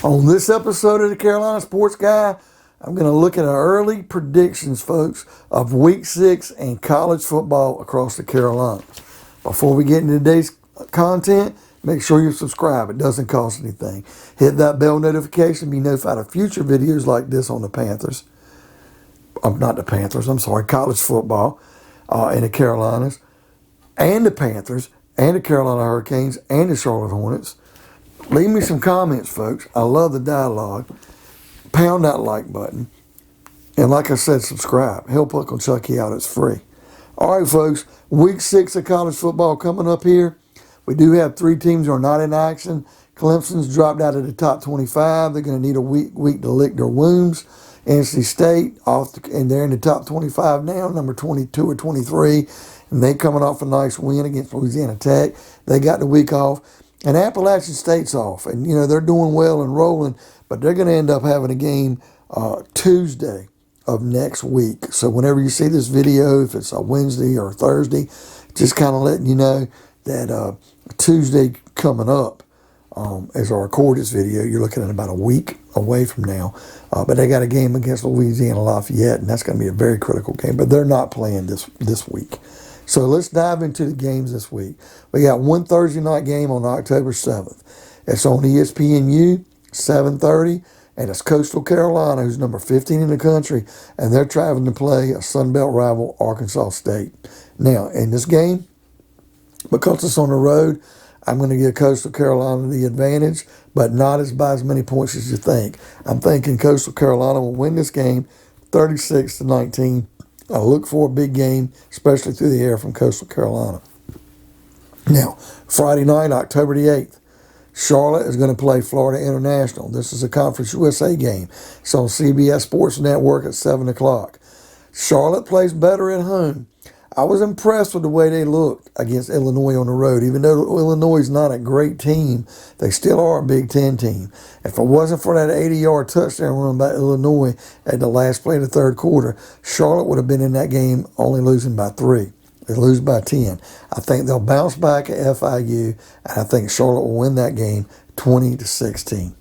On this episode of the Carolina Sports Guy, I'm going to look at our early predictions, folks, of Week 6 and college football across the Carolinas. Before we get into today's content, make sure you subscribe. It doesn't cost anything. Hit that bell notification, be notified of future videos like this on the Panthers. College football in the Carolinas, and the Panthers, and the Carolina Hurricanes, and the Charlotte Hornets. Leave me some comments, folks. I love the dialogue. Pound that like button. And like I said, subscribe. Help Uncle Chucky out. It's free. All right, folks. Week 6 of college football coming up here. We do have 3 teams who are not in action. Clemson's dropped out of the top 25. They're going to need a week to lick their wounds. NC State, and they're in the top 25 now, number 22 or 23. And they coming off a nice win against Louisiana Tech. They got the week off. And Appalachian State's off. And, they're doing well and rolling, but they're going to end up having a game Tuesday of next week. So whenever you see this video, if it's a Wednesday or Thursday, just kind of letting you know that Tuesday coming up, as I record this video, you're looking at about a week away from now. But they got a game against Louisiana Lafayette, and that's going to be a very critical game. But they're not playing this week. So let's dive into the games this week. We got one Thursday night game on October 7th. It's on ESPNU, 7:30, and it's Coastal Carolina, who's number 15 in the country, and they're traveling to play a Sun Belt rival, Arkansas State. Now, in this game, because it's on the road, I'm going to give Coastal Carolina the advantage, but not by as many points as you think. I'm thinking Coastal Carolina will win this game 36-19. I look for a big game, especially through the air from Coastal Carolina. Now, Friday night, October the 8th, Charlotte is going to play Florida International. This is a Conference USA game. It's on CBS Sports Network at 7 o'clock. Charlotte plays better at home. I was impressed with the way they looked against Illinois on the road. Even though Illinois is not a great team, they still are a Big Ten team. If it wasn't for that 80-yard touchdown run by Illinois at the last play of the third quarter, Charlotte would have been in that game only losing by 3. They lose by 10. I think they'll bounce back at FIU, and I think Charlotte will win that game 20-16.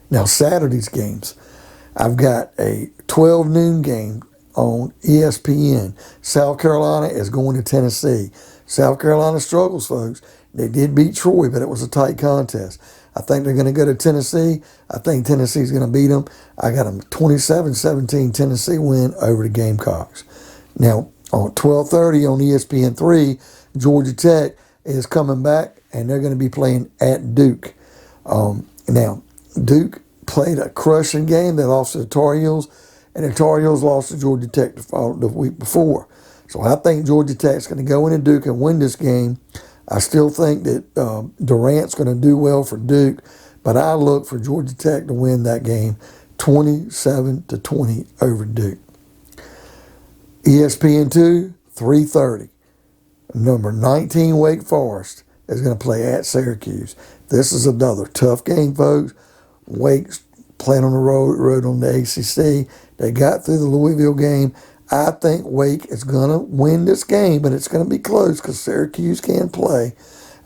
Now, Saturday's games. I've got a 12 noon game on ESPN. South Carolina is going to Tennessee. South Carolina struggles, folks. They did beat Troy, but it was a tight contest. I think they're going to go to Tennessee. I think Tennessee's going to beat them. I got them 27-17 Tennessee win over the Gamecocks. Now, on 12:30 on ESPN3, Georgia Tech is coming back, and they're going to be playing at Duke. Now, Duke played a crushing game. They lost to the Tar Heels. And the Tar Heels lost to Georgia Tech the week before. So I think Georgia Tech's going to go into Duke and win this game. I still think that Durant's going to do well for Duke, but I look for Georgia Tech to win that game 27-20 over Duke. ESPN2, 3:30. Number 19 Wake Forest is going to play at Syracuse. This is another tough game, folks. Wake's playing on the road on the ACC. They got through the Louisville game. I think Wake is going to win this game, but it's going to be close because Syracuse can play.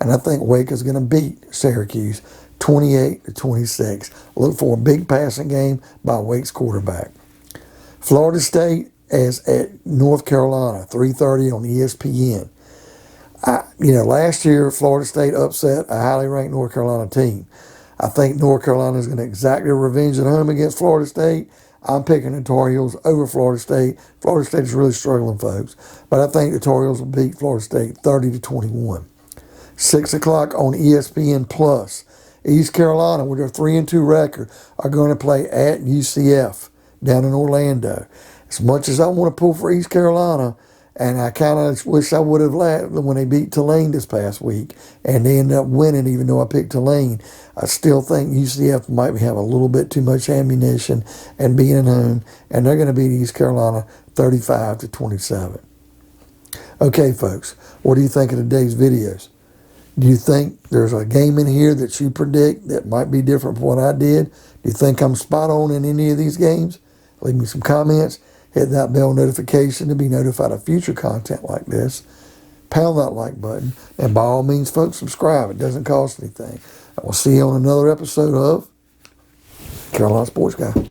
And I think Wake is going to beat Syracuse 28-26. Look for a big passing game by Wake's quarterback. Florida State is at North Carolina, 3:30 on ESPN. Last year, Florida State upset a highly ranked North Carolina team. I think North Carolina is going to exact their revenge at home against Florida State. I'm picking the Tar Heels over Florida State. Florida State is really struggling, folks. But I think the Tar Heels will beat Florida State 30-21. 6 o'clock on ESPN Plus. East Carolina, with their 3-2 record, are going to play at UCF down in Orlando. As much as I want to pull for East Carolina, and I kind of wish I would have laughed when they beat Tulane this past week, and they ended up winning even though I picked Tulane. I still think UCF might have a little bit too much ammunition and being at home, and they're going to beat East Carolina 35-27. Okay, folks, what do you think of today's videos? Do you think there's a game in here that you predict that might be different from what I did? Do you think I'm spot on in any of these games? Leave me some comments. Hit that bell notification to be notified of future content like this. Pound that like button. And by all means, folks, subscribe. It doesn't cost anything. I will see you on another episode of Carolina sports guy.